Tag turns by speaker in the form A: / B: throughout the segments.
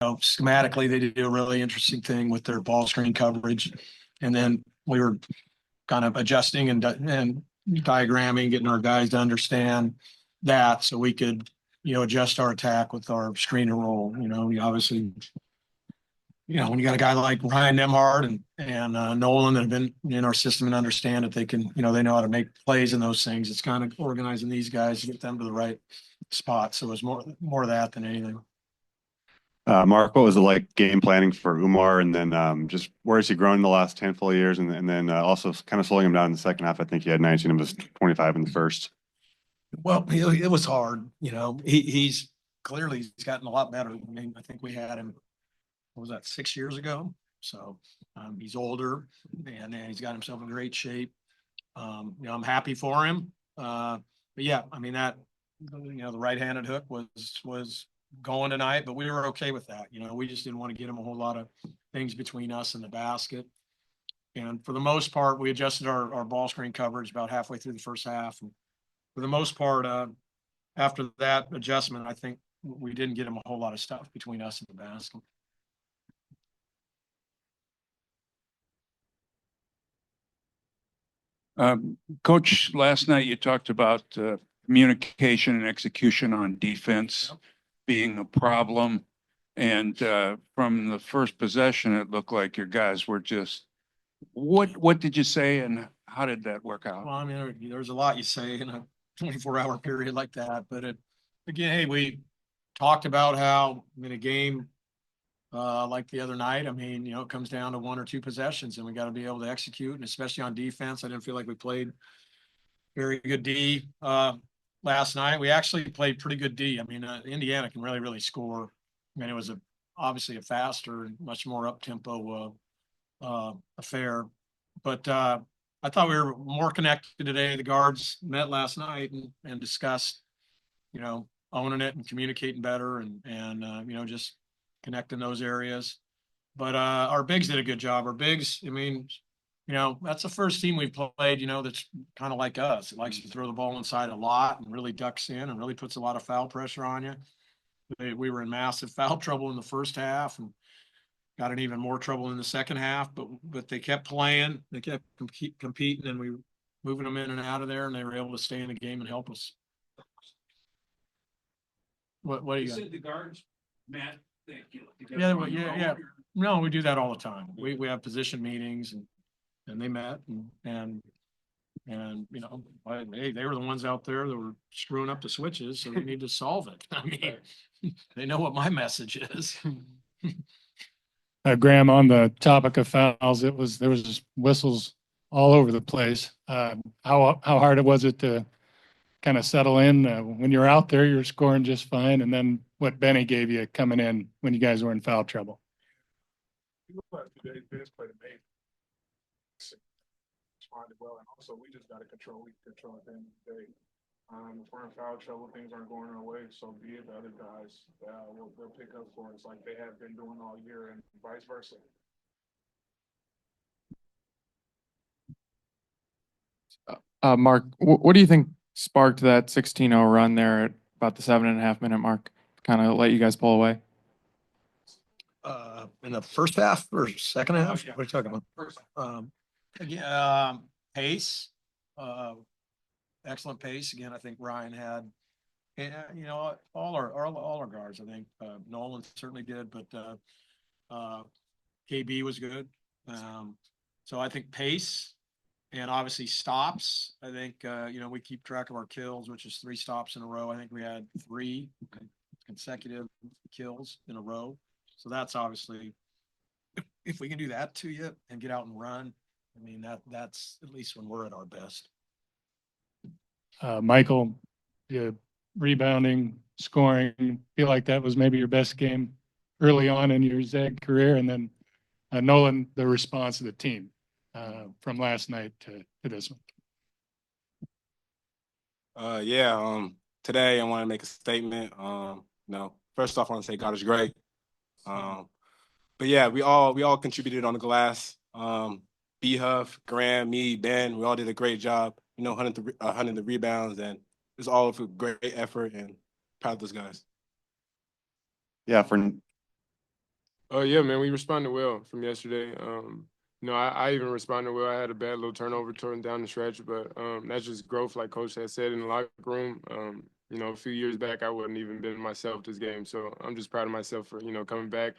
A: schematically, they do a really interesting thing with their ball screen coverage. And then we were kind of adjusting and diagramming, getting our guys to understand that so we could, adjust our attack with our screen and roll. We obviously, when you got a guy like Ryan Nemhard and Nolan that have been in our system and understand that they can, they know how to make plays in those things. It's kind of organizing these guys to get them to the right spot. So it was more of that than anything.
B: Mark, what was it like game planning for Umar, and then just where has he grown in the last handful of years, and then also kind of slowing him down in the second half? I think he had 19 of his 25 in the first.
A: Well, it was hard. He's clearly he's gotten a lot better. I mean, I think we had him, what was that, 6 years ago? So he's older and he's got himself in great shape. I'm happy for him. But yeah, I mean that, the right-handed hook was going tonight, but we were okay with that. We just didn't want to get him a whole lot of things between us and the basket. And for the most part, we adjusted our ball screen coverage about halfway through the first half. And for the most part, after that adjustment, I think we didn't get him a whole lot of stuff between us and the basket.
C: Coach, last night you talked about communication and execution on defense being a problem. And from the first possession, it looked like your guys were just, what did you say and how did that work out?
A: Well, I mean, there's a lot you say in a 24-hour period like that. But again, hey, we talked about how in a game like the other night, I mean, it comes down to one or two possessions and we got to be able to execute. And especially on defense, I didn't feel like we played very good D last night. We actually played pretty good D. I mean, Indiana can really, really score. I mean, it was obviously a faster, much more up-tempo affair. But I thought we were more connected today. The guards met last night and discussed, owning it and communicating better and just connecting those areas. But our bigs did a good job. Our bigs, I mean, that's the first team we've played, that's kind of like us. It likes to throw the ball inside a lot and really ducks in and really puts a lot of foul pressure on you. We were in massive foul trouble in the first half and got in even more trouble in the second half, but they kept playing. They kept competing, and we were moving them in and out of there, and they were able to stay in the game and help us. What do you
C: said the guards, Matt?
A: Yeah. No, we do that all the time. We have position meetings and they met and hey, they were the ones out there that were screwing up the switches, so they need to solve it. I mean, they know what my message is.
D: Graham, on the topic of fouls, there was just whistles all over the place. How hard was it to kind of settle in when you're out there? You're scoring just fine, and then what Benny gave you coming in when you guys were in foul trouble.
E: Ben's played amazing. Responded well, and also we just got to control. We can control at the end of the day. If we're in foul trouble, things aren't going our way. So be it the other guys, they'll pick up for us like they have been doing all year, and vice versa.
F: Mark, what do you think sparked that 16-0 run there at about the 7.5-minute mark? Kind of let you guys pull away.
A: In the first half or second half?
E: Yeah.
A: What are you talking about?
E: First.
A: Again, pace. Excellent pace. Again, I think Ryan had, all our guards. I think Nolan certainly did, but KB was good. So I think pace and obviously stops. I think we keep track of our kills, which is 3 stops in a row. I think we had 3 consecutive kills in a row. So that's obviously, if we can do that to you and get out and run, I mean that's at least when we're at our best.
D: Michael, rebounding, scoring, feel like that was maybe your best game early on in your Zag career, and then Nolan, the response of the team from last night to this
G: one. Today I want to make a statement. First off, I want to say God is great. But yeah, we all contributed on the glass. B-Huff, Graham, me, Ben, we all did a great job. 100 the rebounds, and it's all for great effort, and proud of those guys.
B: Yeah,
E: Oh yeah, man, we responded well from yesterday. I even responded well. I had a bad little turnover turning down the stretch, but that's just growth, like Coach had said in the locker room. A few years back, I wouldn't even been myself this game, so I'm just proud of myself for coming back,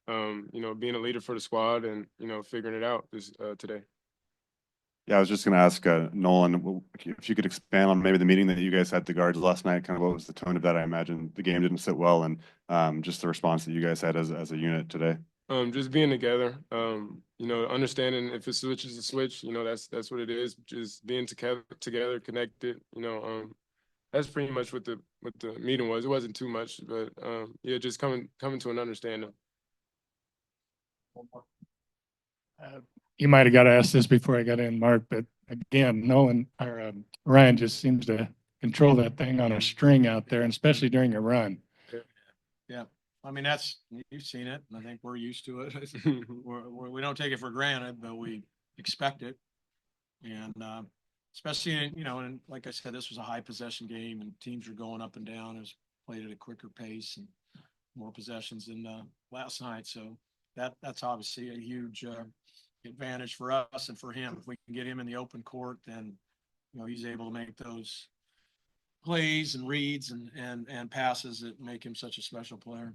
E: being a leader for the squad and figuring it out this today.
B: Yeah, I was just going to ask Nolan if you could expand on maybe the meeting that you guys had the guards last night. Kind of what was the tone of that? I imagine the game didn't sit well, and just the response that you guys had as a unit today.
E: Just being together, understanding if a switch is a switch, that's what it is. Just being together, connected, that's pretty much what the meeting was. It wasn't too much, but yeah, just coming to an understanding.
D: You might have got asked this before I got in, Mark, but again, Nolan or Ryan just seems to control that thing on a string out there, and especially during a run.
A: Yeah. I mean, you've seen it, and I think we're used to it. We don't take it for granted, but we expect it. And especially, and like I said, this was a high possession game, and teams were going up and down. It was played at a quicker pace and more possessions than last night. So that's obviously a huge advantage for us and for him. If we can get him in the open court, then he's able to make those plays and reads and passes that make him such a special player.